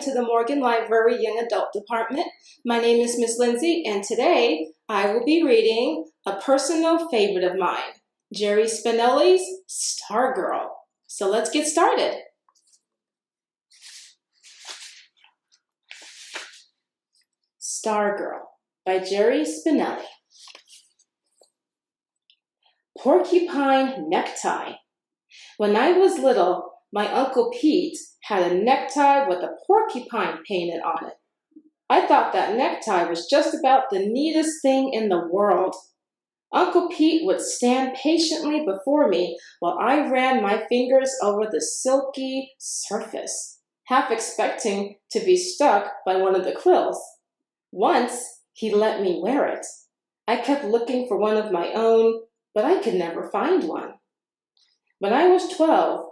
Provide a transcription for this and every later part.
to the Morgan Library Young Adult Department. My name is Miss Lindsay, and today I will be reading a personal favorite of mine, Jerry Spinelli's Stargirl. So let's get started. Stargirl by Jerry Spinelli. Porcupine necktie. When I was little, my Uncle Pete had a necktie with a porcupine painted on it. I thought that necktie was just about the neatest thing in the world. Uncle Pete would stand patiently before me while I ran my fingers over the silky surface, half expecting to be struck by one of the quills. Once, he let me wear it. I kept looking for one of my own, but I could never find one. When I was 12,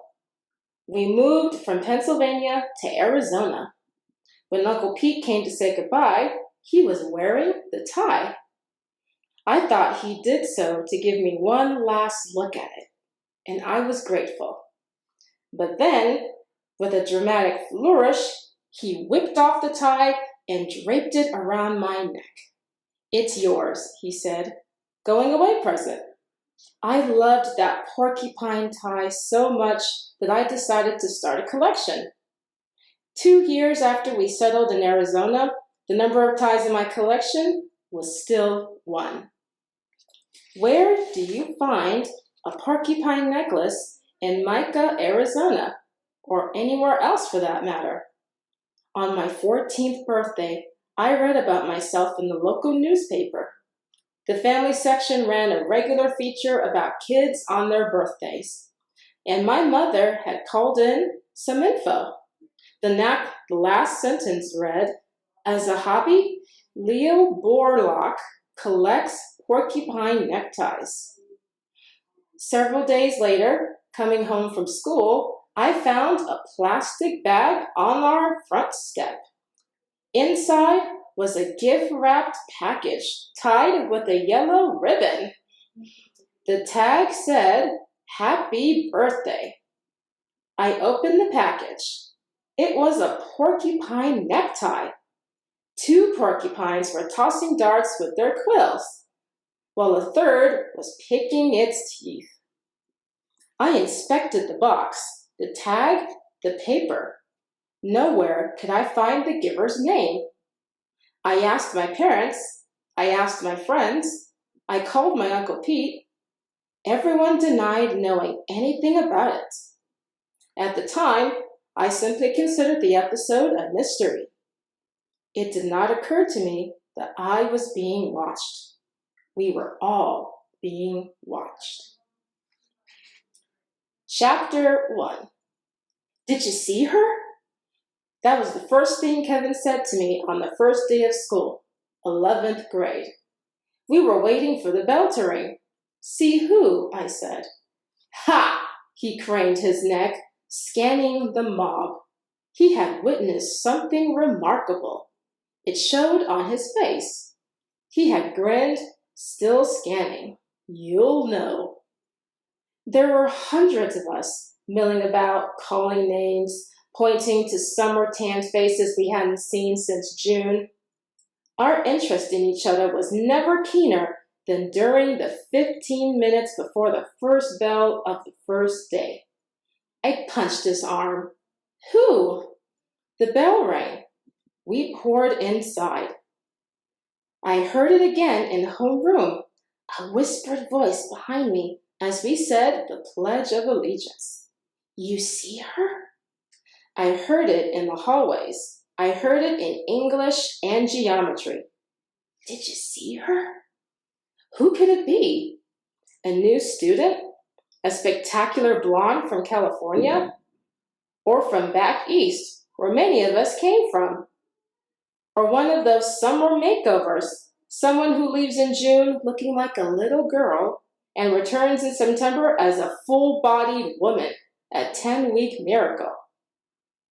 we moved from Pennsylvania to Arizona. When Uncle Pete came to say goodbye, he was wearing the tie. I thought he did so to give me one last look at it, and I was grateful. But then, with a dramatic flourish, he whipped off the tie and draped it around my neck. "It's yours," he said. "Going away present." I loved that porcupine tie so much that I decided to start a collection. 2 years after we settled in Arizona, the number of ties in my collection was still 1. Where do you find a porcupine necklace in Micah, Arizona, or anywhere else for that matter? On my 14th birthday, I read about myself in the local newspaper. The family section ran a regular feature about kids on their birthdays, and my mother had called in some info. The last sentence read, "As a hobby, Leo Borlock collects porcupine neckties." Several days later, coming home from school, I found a plastic bag on our front step. Inside was a gift-wrapped package tied with a yellow ribbon. The tag said, "Happy Birthday." I opened the package. It was a porcupine necktie. 2 porcupines were tossing darts with their quills, while a third was picking its teeth. I inspected the box, the tag, the paper. Nowhere could I find the giver's name. I asked my parents, I asked my friends, I called my Uncle Pete. Everyone denied knowing anything about it. At the time, I simply considered the episode a mystery. It did not occur to me that I was being watched. We were all being watched. Chapter 1. Did you see her? That was the first thing Kevin said to me on the first day of school, 11th grade. We were waiting for the bell to ring. "See who?" I said. "Ha!" He craned his neck, scanning the mob. He had witnessed something remarkable. It showed on his face. He had grinned, still scanning. "You'll know." There were hundreds of us milling about, calling names, pointing to summer-tanned faces we hadn't seen since June. Our interest in each other was never keener than during the 15 minutes before the first bell of the first day. I punched his arm. "Who?" The bell rang. We poured inside. I heard it again in homeroom, a whispered voice behind me as we said the Pledge of Allegiance. "You see her?" I heard it in the hallways. I heard it in English and geometry. Did you see her? Who could it be? A new student? A spectacular blonde from California? Or from back east, where many of us came from? Or one of those summer makeovers, someone who leaves in June looking like a little girl and returns in September as a full-bodied woman, a 10-week miracle.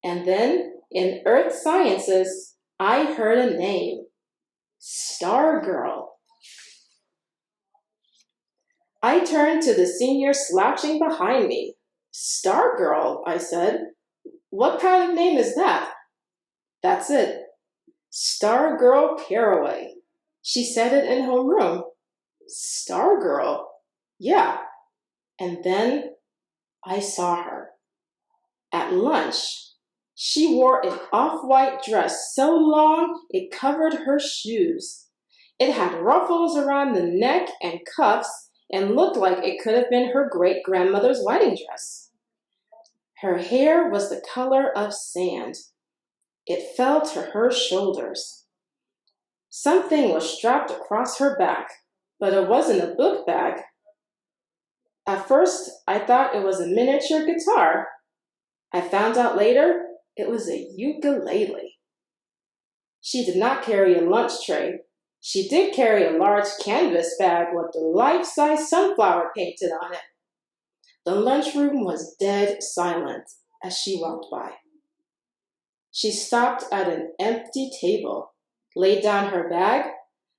And then, in Earth Sciences, I heard a name. Stargirl. I turned to the senior slouching behind me. "Stargirl," I said. "What kind of name is that?" That's it. Stargirl Caraway. She said it in homeroom. Stargirl? Yeah. And then I saw her. At lunch, she wore an off-white dress so long it covered her shoes. It had ruffles around the neck and cuffs and looked like it could have been her great-grandmother's wedding dress. Her hair was the color of sand. It fell to her shoulders. Something was strapped across her back, but it wasn't a book bag. At first, I thought it was a miniature guitar. I found out later it was a ukulele. She did not carry a lunch tray. She did carry a large canvas bag with the life-size sunflower painted on it. The lunchroom was dead silent as she walked by. She stopped at an empty table, laid down her bag,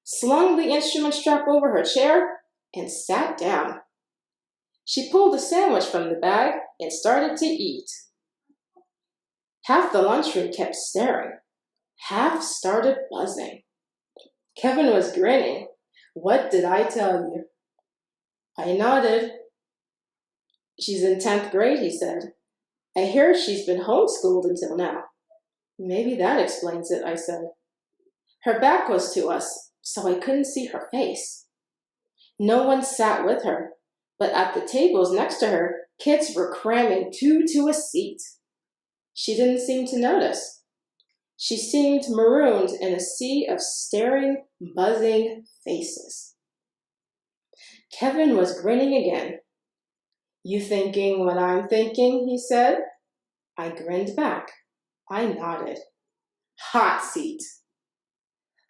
slung the instrument strap over her chair, and sat down. She pulled a sandwich from the bag and started to eat. Half the lunchroom kept staring. Half started buzzing. Kevin was grinning. What did I tell you? I nodded. She's in 10th grade, he said. I hear she's been homeschooled until now. Maybe that explains it, I said. Her back was to us, so I couldn't see her face. No one sat with her, but at the tables next to her, kids were cramming two to a seat. She didn't seem to notice. She seemed marooned in a sea of staring, buzzing faces. Kevin was grinning again. You thinking what I'm thinking, he said. I grinned back. I nodded. Hot Seat.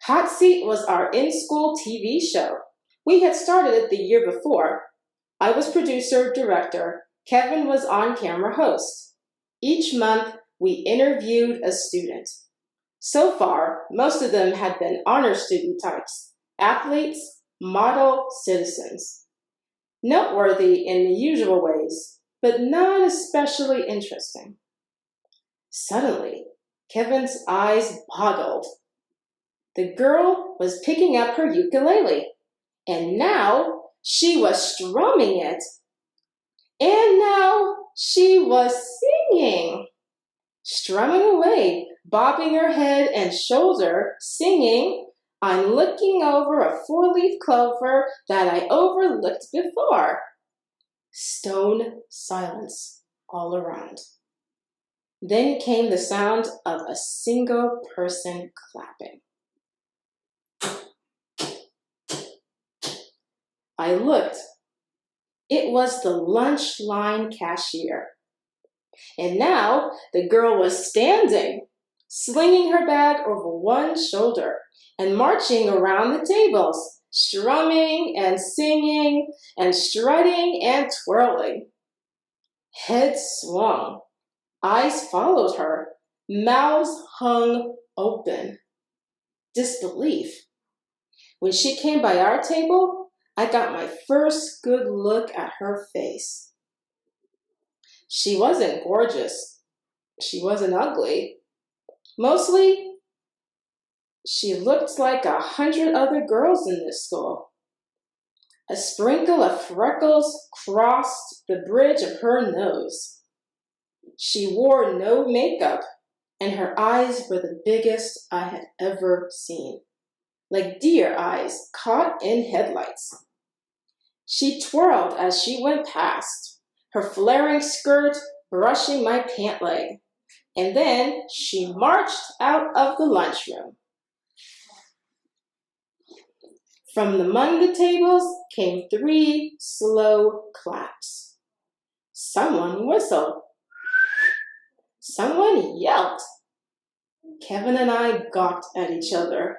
Hot Seat was our in-school TV show. We had started it the year before. I was producer-director. Kevin was on-camera host. Each month, we interviewed a student. So far, most of them had been honor student types, athletes, model citizens. Noteworthy in the usual ways, but not especially interesting. Suddenly, Kevin's eyes boggled. The girl was picking up her ukulele, and now she was strumming it. And now she was singing. Strumming away, bobbing her head and shoulder, singing, I'm looking over a four-leaf clover that I overlooked before. Stone silence all around. Then came the sound of a single person clapping. I looked. It was the lunch line cashier. And now the girl was standing, slinging her bag over one shoulder and marching around the tables, strumming and singing and strutting and twirling. Heads swung. Eyes followed her. Mouths hung open. Disbelief. When she came by our table, I got my first good look at her face. She wasn't gorgeous. She wasn't ugly. Mostly, she looked like 100 other girls in this school. A sprinkle of freckles crossed the bridge of her nose. She wore no makeup, and her eyes were the biggest I had ever seen, like deer eyes caught in headlights. She twirled as she went past, her flaring skirt brushing my pant leg, and then she marched out of the lunchroom. From among the tables came 3 slow claps. Someone whistled. Someone yelped. Kevin and I gawked at each other.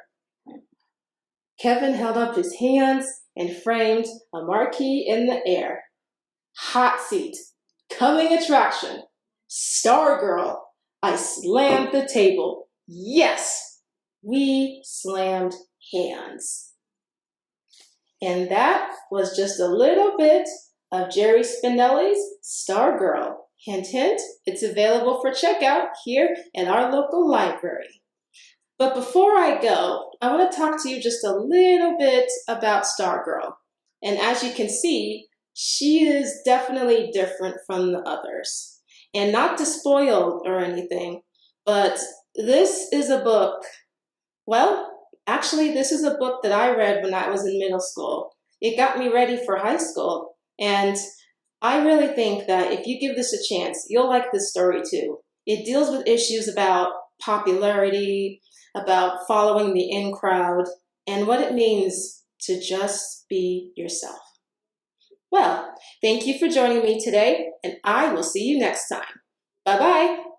Kevin held up his hands and framed a marquee in the air. Hot Seat, coming attraction, Stargirl. I slammed the table. Yes, we slammed hands. And that was just a little bit of Jerry Spinelli's Stargirl. Hint, hint, it's available for checkout here in our local library. But before I go, I want to talk to you just a little bit about Stargirl. And as you can see, she is definitely different from the others. And not to spoil or anything, but this is a book, well, actually, this is a book that I read when I was in middle school. It got me ready for high school. And I really think that if you give this a chance, you'll like this story too. It deals with issues about popularity, about following the in crowd, and what it means to just be yourself. Well, thank you for joining me today, and I will see you next time. Bye bye.